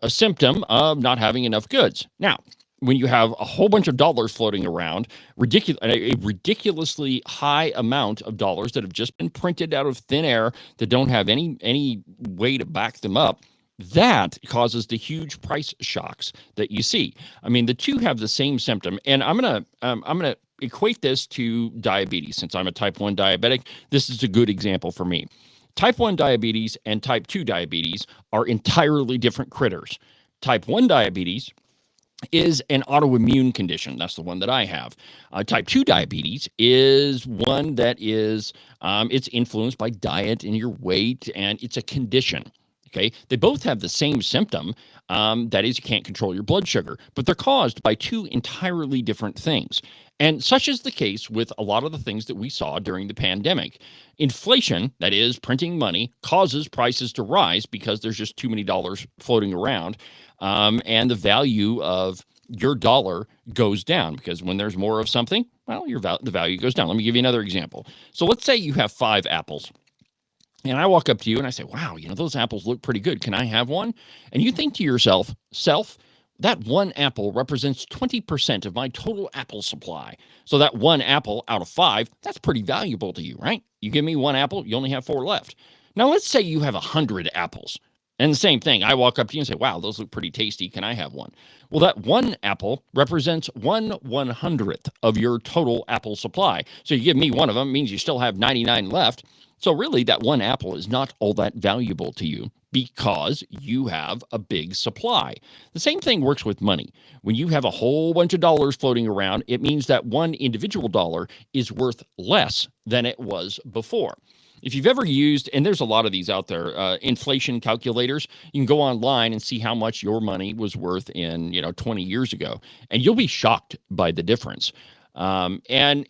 symptom of not having enough goods. Now, when you have a whole bunch of dollars floating around, a ridiculously high amount of dollars that have just been printed out of thin air that don't have any way to back them up, that causes the huge price shocks that you see. I mean, the two have the same symptom, and I'm gonna equate this to diabetes. Since I'm a type 1 diabetic, this is a good example for me. Type 1 diabetes and type 2 diabetes are entirely different critters. Type 1 diabetes is an autoimmune condition. That's the one that I have. Type 2 diabetes is one that is, it's influenced by diet and your weight, and it's a condition. Okay, they both have the same symptom, that is, you can't control your blood sugar, but they're caused by two entirely different things. And such is the case with a lot of the things that we saw during the pandemic. Inflation, that is, printing money, causes prices to rise because there's just too many dollars floating around, and the value of your dollar goes down because when there's more of something, well, the value goes down. Let me give you another example. So let's say you have 5 apples. And I walk up to you and I say, wow, those apples look pretty good. Can I have one? And you think to yourself, that one apple represents 20% of my total apple supply. So that one apple out of 5, that's pretty valuable to you, right? You give me one apple, you only have 4 left. Now, let's say you have 100 apples. And the same thing, I walk up to you and say, wow, those look pretty tasty. Can I have one? Well, that one apple represents 1/100th of your total apple supply. So you give me one of them, means you still have 99 left. So really, that one apple is not all that valuable to you because you have a big supply. The same thing works with money. When you have a whole bunch of dollars floating around, it means that one individual dollar is worth less than it was before. If you've ever used, and there's a lot of these out there, inflation calculators, you can go online and see how much your money was worth in 20 years ago, and you'll be shocked by the difference. And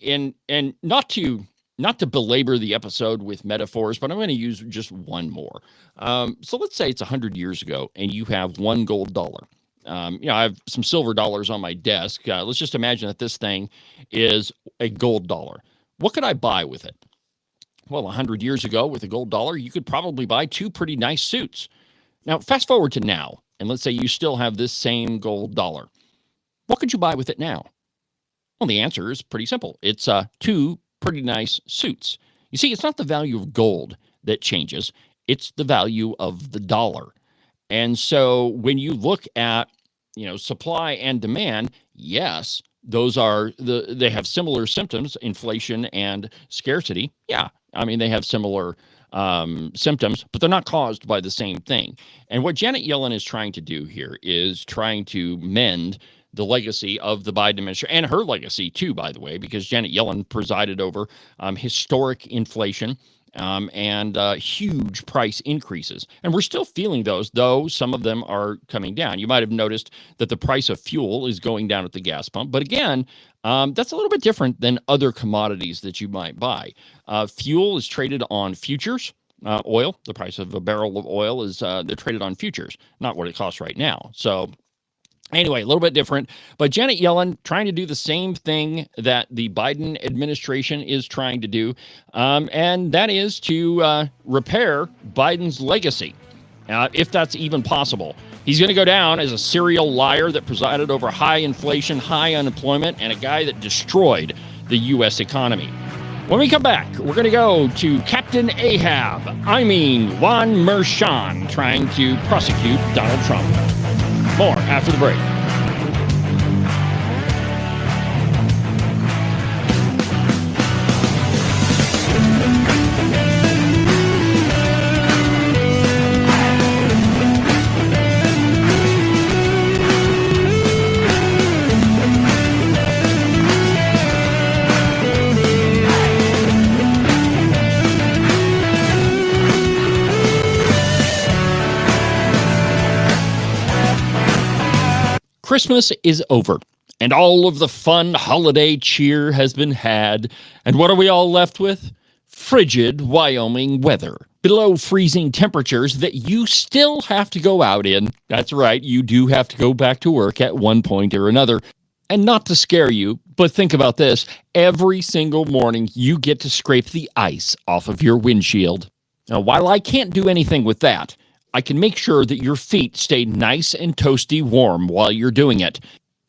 not to belabor the episode with metaphors, but I'm going to use just one more. So let's say it's 100 years ago, and you have one gold dollar. I have some silver dollars on my desk. Let's just imagine that this thing is a gold dollar. What could I buy with it? Well, 100 years ago, with a gold dollar, you could probably buy 2 pretty nice suits. Now, fast forward to now, and let's say you still have this same gold dollar. What could you buy with it now? Well, the answer is pretty simple. It's 2 pretty nice suits. You see, it's not the value of gold that changes. It's the value of the dollar. And so when you look at, supply and demand, yes, they have similar symptoms, inflation and scarcity. Yeah. I mean, they have similar symptoms, but they're not caused by the same thing. And what Janet Yellen is trying to do here is trying to mend the legacy of the Biden administration, and her legacy too, by the way, because Janet Yellen presided over historic inflation and huge price increases. And we're still feeling those, though some of them are coming down. You might have noticed that the price of fuel is going down at the gas pump. But again, that's a little bit different than other commodities that you might buy. Fuel is traded on futures. Oil, the price of a barrel of oil is they're traded on futures, not what it costs right now. So anyway, a little bit different, but Janet Yellen trying to do the same thing that the Biden administration is trying to do, and that is to repair Biden's legacy, if that's even possible. He's going to go down as a serial liar that presided over high inflation, high unemployment, and a guy that destroyed the U.S. economy. When we come back, we're going to go to Captain Ahab, Juan Merchan, trying to prosecute Donald Trump. More after the break. Christmas is over, and all of the fun holiday cheer has been had. And what are we all left with? Frigid Wyoming weather. Below freezing temperatures that you still have to go out in. That's right, you do have to go back to work at one point or another. And not to scare you, but think about this. Every single morning, you get to scrape the ice off of your windshield. Now, while I can't do anything with that, I can make sure that your feet stay nice and toasty warm while you're doing it.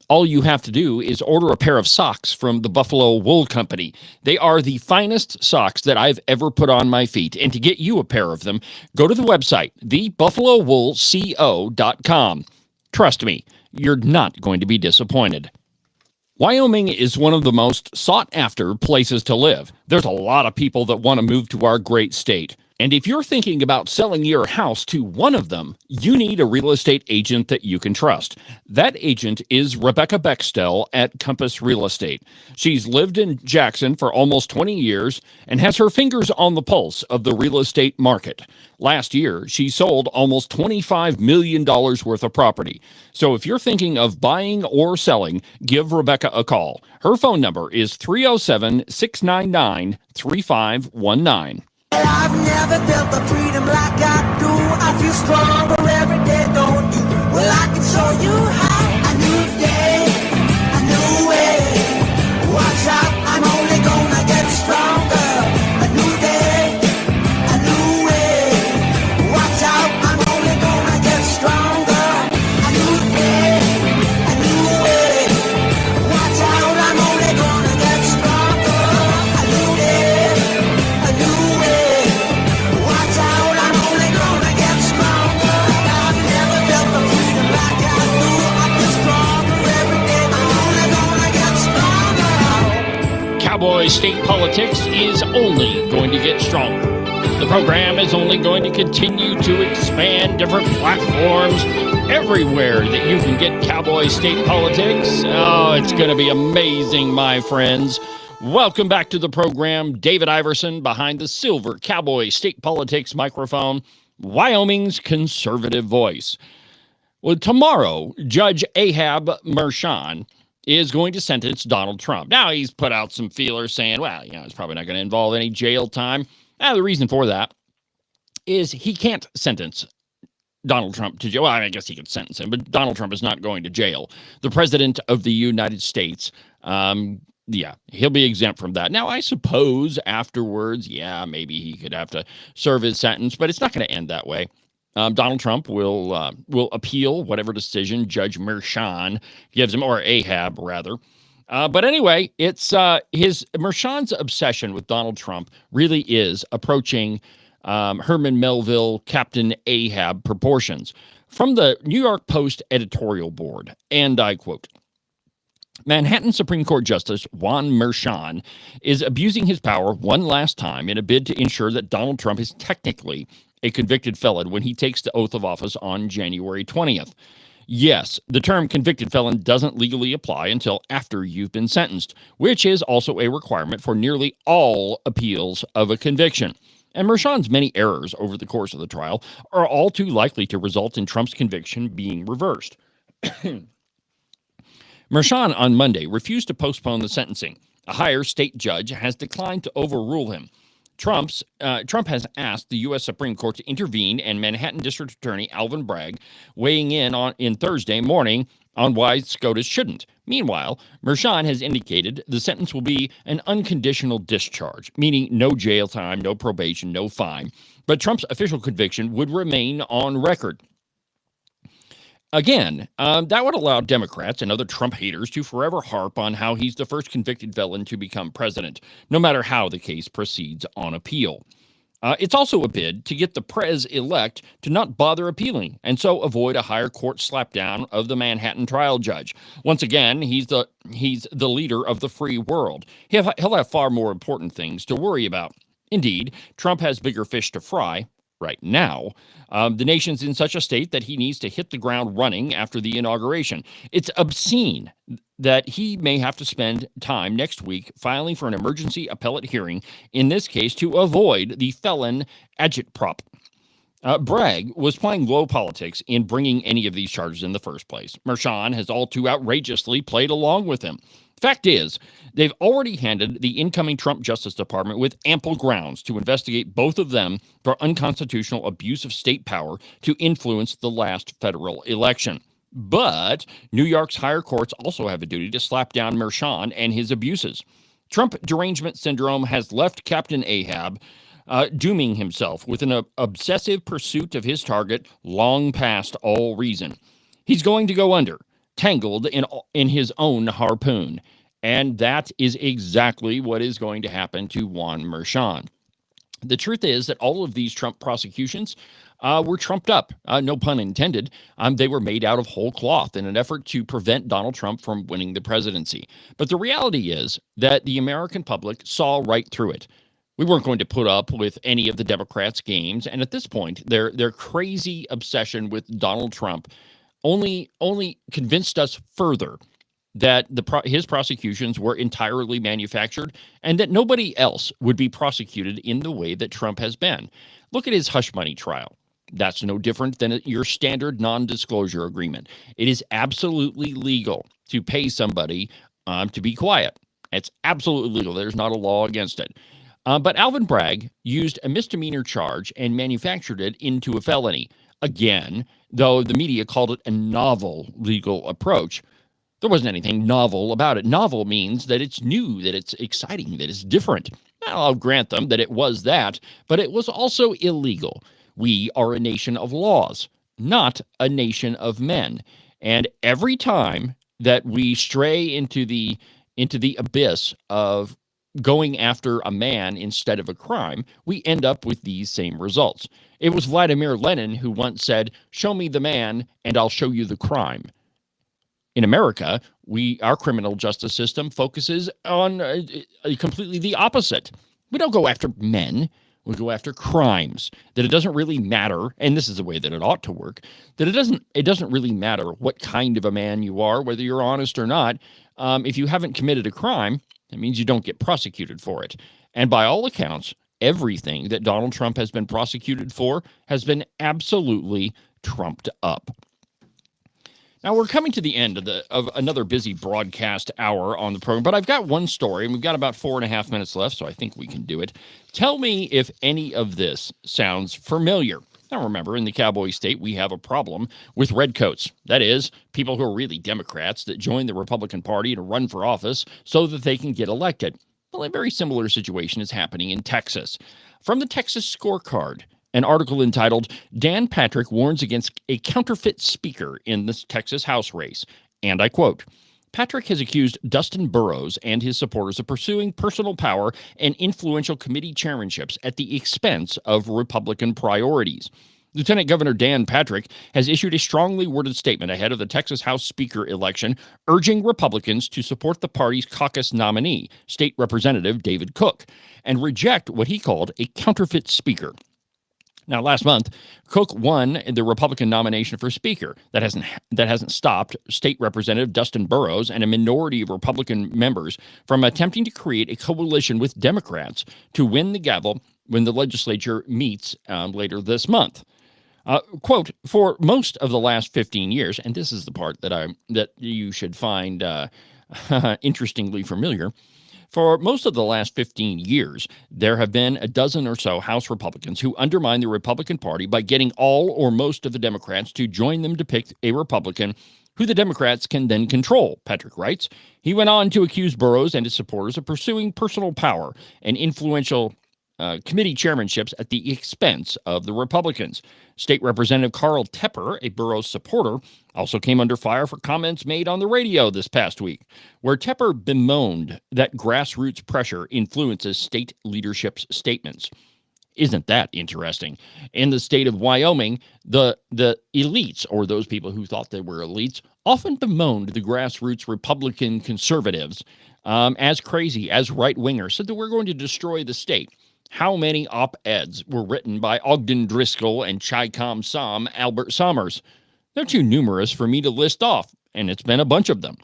All you have to do is order a pair of socks from the Buffalo Wool Company. They are the finest socks that I've ever put on my feet. And to get you a pair of them, go to the website, thebuffalowoolco.com. Trust me, you're not going to be disappointed. Wyoming is one of the most sought-after places to live. There's a lot of people that want to move to our great state. And if you're thinking about selling your house to one of them, you need a real estate agent that you can trust. That agent is Rebecca Bextel at Compass Real Estate. She's lived in Jackson for almost 20 years and has her fingers on the pulse of the real estate market. Last year, she sold almost $25 million worth of property. So if you're thinking of buying or selling, give Rebecca a call. Her phone number is 307-699-3519. I've never felt the freedom like I do. I feel stronger every day, don't you? Well, I can show you how. A new day, a new way. Watch out, I'm only gonna get stronger. A new day, a new way. Cowboy State Politics is only going to get stronger. The program is only going to continue to expand different platforms everywhere that you can get Cowboy State Politics. Oh, it's going to be amazing, my friends. Welcome back to the program. David Iverson behind the silver Cowboy State Politics microphone, Wyoming's conservative voice. Well, tomorrow, Judge Ahab Mershon is going to sentence Donald Trump. Now, he's put out some feelers saying, well, it's probably not going to involve any jail time. Now, the reason for that is he can't sentence Donald Trump to jail. Well, I guess he could sentence him, but Donald Trump is not going to jail. The president of the United States, he'll be exempt from that. Now, I suppose afterwards, maybe he could have to serve his sentence, but it's not going to end that way. Donald Trump will appeal whatever decision Judge Mershon gives him, or Ahab, rather. But anyway, it's Mershon's obsession with Donald Trump really is approaching Herman Melville, Captain Ahab proportions. From the New York Post editorial board, and I quote, Manhattan Supreme Court Justice Juan Mershon is abusing his power one last time in a bid to ensure that Donald Trump is technically a convicted felon when he takes the oath of office on January 20th. Yes, the term convicted felon doesn't legally apply until after you've been sentenced, which is also a requirement for nearly all appeals of a conviction. And Mershon's many errors over the course of the trial are all too likely to result in Trump's conviction being reversed. Mershon on Monday refused to postpone the sentencing. A higher state judge has declined to overrule him. Trump has asked the U.S. Supreme Court to intervene, and Manhattan District Attorney Alvin Bragg weighing in Thursday morning on why SCOTUS shouldn't. Meanwhile, Mershon has indicated the sentence will be an unconditional discharge, meaning no jail time, no probation, no fine. But Trump's official conviction would remain on record. Again, that would allow Democrats and other Trump haters to forever harp on how he's the first convicted felon to become president, no matter how the case proceeds on appeal. It's also a bid to get the pres-elect to not bother appealing, and so avoid a higher court slapdown of the Manhattan trial judge. Once again, he's the leader of the free world. He'll have far more important things to worry about. Indeed, Trump has bigger fish to fry right now. The nation's in such a state that he needs to hit the ground running after the inauguration. It's obscene that he may have to spend time next week filing for an emergency appellate hearing, in this case to avoid the felon agitprop. Bragg was playing low politics in bringing any of these charges in the first place. Mershon has all too outrageously played along with him. Fact is, they've already handed the incoming Trump Justice Department with ample grounds to investigate both of them for unconstitutional abuse of state power to influence the last federal election. But New York's higher courts also have a duty to slap down Mershon and his abuses. Trump derangement syndrome has left Captain Ahab dooming himself with an obsessive pursuit of his target long past all reason. He's going to go under, tangled in his own harpoon. And that is exactly what is going to happen to Juan Mershon. The truth is that all of these Trump prosecutions were trumped up, no pun intended. They were made out of whole cloth in an effort to prevent Donald Trump from winning the presidency. But the reality is that the American public saw right through it. We weren't going to put up with any of the Democrats' games, and at this point, their crazy obsession with Donald Trump only convinced us further that his prosecutions were entirely manufactured and that nobody else would be prosecuted in the way that Trump has been. Look at his hush money trial. That's no different than your standard non-disclosure agreement. It is absolutely legal to pay somebody to be quiet. It's absolutely legal. There's not a law against it. But Alvin Bragg used a misdemeanor charge and manufactured it into a felony. Again, though the media called it a novel legal approach, there wasn't anything novel about it. Novel means that it's new, that it's exciting, that it's different. Now, I'll grant them that it was that, but it was also illegal. We are a nation of laws, not a nation of men. And every time that we stray into the abyss of going after a man instead of a crime, we end up with these same results. It was Vladimir Lenin who once said, "Show me the man and I'll show you the crime." In America, our criminal justice system focuses on completely the opposite. We don't go after men. We go after crimes. That it doesn't really matter, and this is the way that it ought to work, that it doesn't really matter what kind of a man you are, whether you're honest or not. If you haven't committed a crime, that means you don't get prosecuted for it. And by all accounts, everything that Donald Trump has been prosecuted for has been absolutely trumped up. Now, we're coming to the end of another busy broadcast hour on the program, but I've got one story, and we've got about 4.5 minutes left, so I think we can do it. Tell me if any of this sounds familiar. Now, remember, in the Cowboy state, we have a problem with redcoats. That is, people who are really Democrats that join the Republican Party to run for office so that they can get elected. Well, a very similar situation is happening in Texas. From the Texas Scorecard, an article entitled, Dan Patrick Warns Against a Counterfeit Speaker in the Texas House Race. And I quote, Patrick has accused Dustin Burrows and his supporters of pursuing personal power and influential committee chairmanships at the expense of Republican priorities. Lieutenant Governor Dan Patrick has issued a strongly worded statement ahead of the Texas House Speaker election, urging Republicans to support the party's caucus nominee, State Representative David Cook, and reject what he called a counterfeit speaker. Now, last month, Cook won the Republican nomination for Speaker. That hasn't stopped State Representative Dustin Burrows and a minority of Republican members from attempting to create a coalition with Democrats to win the gavel when the legislature meets later this month. Quote, for most of the last 15 years, and this is the part that you should find interestingly familiar. For most of the last 15 years, there have been a dozen or so House Republicans who undermine the Republican Party by getting all or most of the Democrats to join them to pick a Republican who the Democrats can then control, Patrick writes. He went on to accuse Burrows and his supporters of pursuing personal power and influential committee chairmanships at the expense of the Republicans. State Representative Carl Tepper, a Burrows supporter, also came under fire for comments made on the radio this past week, where Tepper bemoaned that grassroots pressure influences state leadership's statements. Isn't that interesting? In the state of Wyoming, the elites, or those people who thought they were elites, often bemoaned the grassroots Republican conservatives as crazy, as right-wingers, said that we're going to destroy the state. How many op-eds were written by Ogden Driscoll and Chi-Com Som Albert Sommers? They're too numerous for me to list off, and it's been a bunch of them.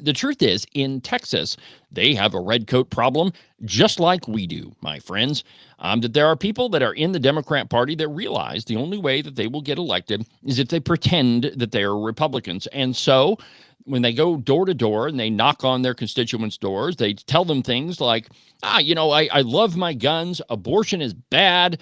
The truth is, in Texas, they have a redcoat problem just like we do, my friends. That there are people that are in the Democrat Party that realize the only way that they will get elected is if they pretend that they are Republicans. And so when they go door to door and they knock on their constituents' doors, they tell them things like, I love my guns. Abortion is bad.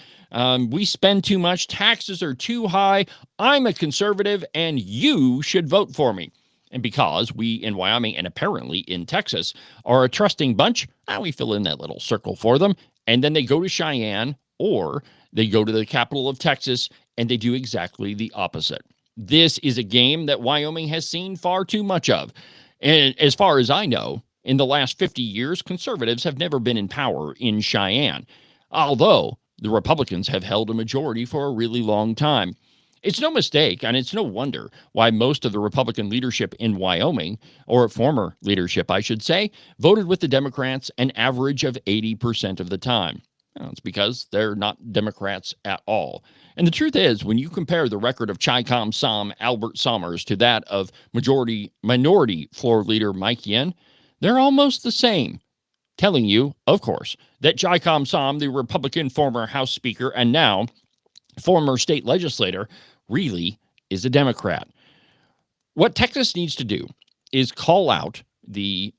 We spend too much. Taxes are too high. I'm a conservative and you should vote for me. And because we in Wyoming and apparently in Texas are a trusting bunch, we fill in that little circle for them. And then they go to Cheyenne or they go to the capital of Texas and they do exactly the opposite. This is a game that Wyoming has seen far too much of. And as far as I know, in the last 50 years, conservatives have never been in power in Cheyenne, although the Republicans have held a majority for a really long time. It's no mistake, and it's no wonder why most of the Republican leadership in Wyoming, or former leadership, I should say, voted with the Democrats an average of 80% of the time. It's because they're not Democrats at all. And the truth is, when you compare the record of Chi-Com Som Albert Sommers to that of minority floor leader Mike Yen, they're almost the same. Telling you, of course, that Chi-Com Som, the Republican former House Speaker and now former state legislator, really is a Democrat. What Texas needs to do is call out the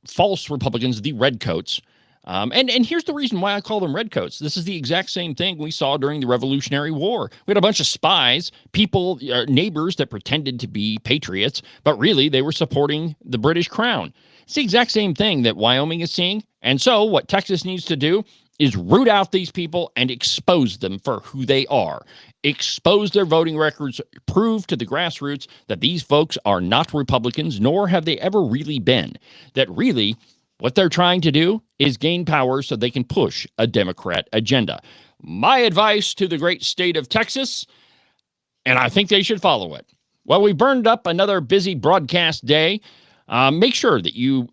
false Republicans, the redcoats. And here's the reason why I call them redcoats. This is the exact same thing we saw during the Revolutionary War. We had a bunch of spies, people, neighbors that pretended to be patriots, but really they were supporting the British crown. It's the exact same thing that Wyoming is seeing. And so what Texas needs to do is root out these people and expose them for who they are. Expose their voting records, prove to the grassroots that these folks are not Republicans, nor have they ever really been. That really, what they're trying to do is gain power so they can push a Democrat agenda. My advice to the great state of Texas, and I think they should follow it, Well, we burned up another busy broadcast day. Make sure that you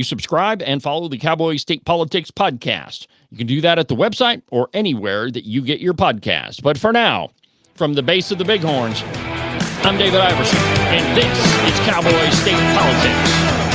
subscribe and follow the Cowboy State Politics podcast. You can do that at the website or anywhere that you get your podcast. But for now, from the base of the Bighorns, I'm David Iverson, and this is Cowboy State Politics.